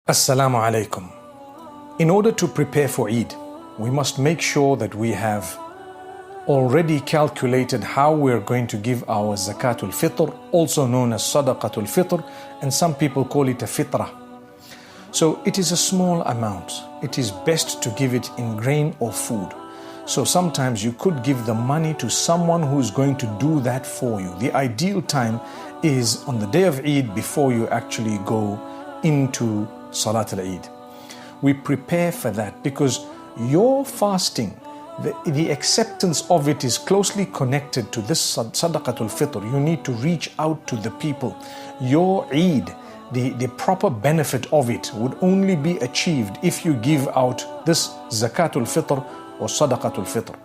Assalamu alaikum. In order to prepare for Eid, we must make sure that we have already calculated how we're going to give our zakatul fitr, also known as sadaqatul fitr, and some people call it a fitrah. So it is a small amount. It is best to give it in grain or food. So sometimes you could give the money to someone who is going to do that for you. The ideal time is on the day of Eid before you actually go into Salat al-Eid. We prepare for that because your fasting, the acceptance of it is closely connected to this sadaqatul fitr. You need to reach out to the people. Your Eid, the proper benefit of it would only be achieved if you give out this zakatul fitr or sadaqatul fitr.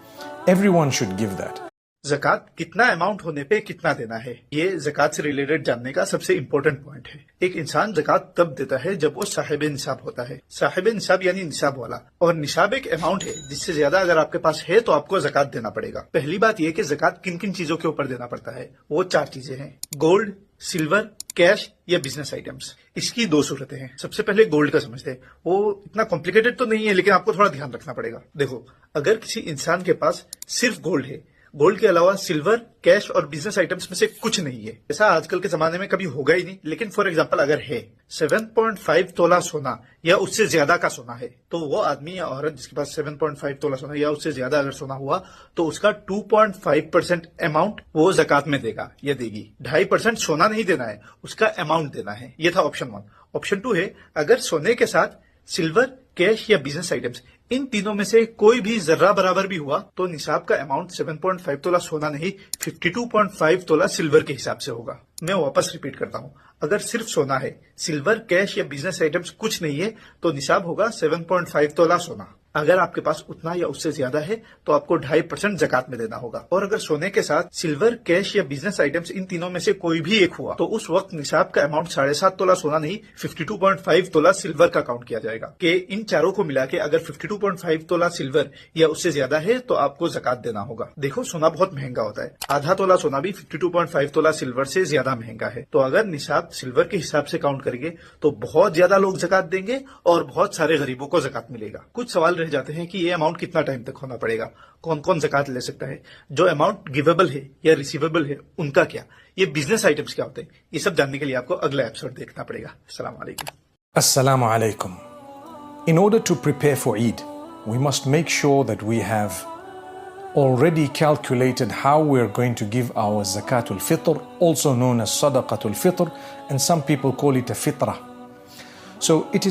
Everyone should give that. ज़कात कितना amount होने पे कितना देना है, ये ज़कात से रिलेटेड जानने का सबसे इम्पोर्टेंट पॉइंट है। एक इंसान ज़कात तब देता है जब वो साहिब निसाब होता है। साहिब निसाब यानी निसाब वाला, और निसाब एक अमाउंट है जिससे ज्यादा अगर आपके पास है तो आपको ज़कात देना पड़ेगा। पहली बात ये कि ज़कात किन किन चीजों के ऊपर देना पड़ता है, वो 4 चीजें हैं: गोल्ड, सिल्वर, कैश या बिजनेस आइटम्स। इसकी 2 सूरतें हैं। सबसे पहले गोल्ड का समझते हैं। वो इतना कॉम्प्लिकेटेड तो नहीं है, लेकिन आपको थोड़ा ध्यान रखना पड़ेगा। देखो, अगर किसी इंसान के पास सिर्फ गोल्ड है, गोल्ड के अलावा सिल्वर, कैश और बिजनेस आइटम्स में से कुछ नहीं है, ऐसा आजकल के जमाने में कभी होगा ही नहीं, लेकिन फॉर एग्जांपल अगर है 7.5 तोला सोना या उससे ज्यादा का सोना है, तो वो आदमी या औरत जिसके पास 7.5 तोला सोना या उससे ज्यादा अगर सोना हुआ तो उसका 2.5% अमाउंट वो ज़कात में देगा या देगी। 2.5% सोना नहीं देना है, उसका अमाउंट देना है। ये था ऑप्शन 1। ऑप्शन 2 है, अगर सोने के साथ सिल्वर, कैश या बिजनेस आइटम्स इन तीनों में से कोई भी जर्रा बराबर भी हुआ तो निसाब का अमाउंट 7.5 तोला सोना नहीं 52.5 तोला सिल्वर के हिसाब से होगा। मैं वापस रिपीट करता हूं, अगर सिर्फ सोना है, सिल्वर, कैश या बिजनेस आइटम्स कुछ नहीं है तो निसाब होगा 7.5 तोला सोना। अगर आपके पास उतना या उससे ज्यादा है तो आपको 2.5% ज़कात में देना होगा। और अगर सोने के साथ सिल्वर, कैश या बिजनेस आइटम्स इन तीनों में से कोई भी एक हुआ तो उस वक्त निसाब का अमाउंट 7.5 तोला सोना नहीं 52.5 तोला सिल्वर का काउंट किया जाएगा। कि इन चारों को मिला के अगर 52.5 तोला सिल्वर या उससे ज्यादा है तो आपको ज़कात देना होगा। देखो, सोना बहुत महंगा होता है। आधा तोला सोना भी 52.5 तोला सिल्वर से ज्यादा महंगा है। तो अगर निसाब सिल्वर के हिसाब से काउंट करेंगे तो बहुत ज्यादा लोग ज़कात देंगे और बहुत सारे गरीबों को ज़कात मिलेगा। कुछ सवाल रह जाते हैं कि ये अमाउंट कितना टाइम तक होना पड़ेगा, कौन कौन ज़कात ले सकता है, जो अमाउंट गिवेबल है या रिसीवेबल है उनका क्या, ये बिजनेस आइटम्स क्या होते हैं, ये सब जानने के लिए आपको अगला एपिसोड देखना पड़ेगा। अस्सलाम वालेकुम। Assalamu alaikum. In order to prepare for Eid, we must make sure that we have already calculated how we're going to give our zakatul fitr, also known as sadaqatul fitr, and some people call it a fitrah. So it is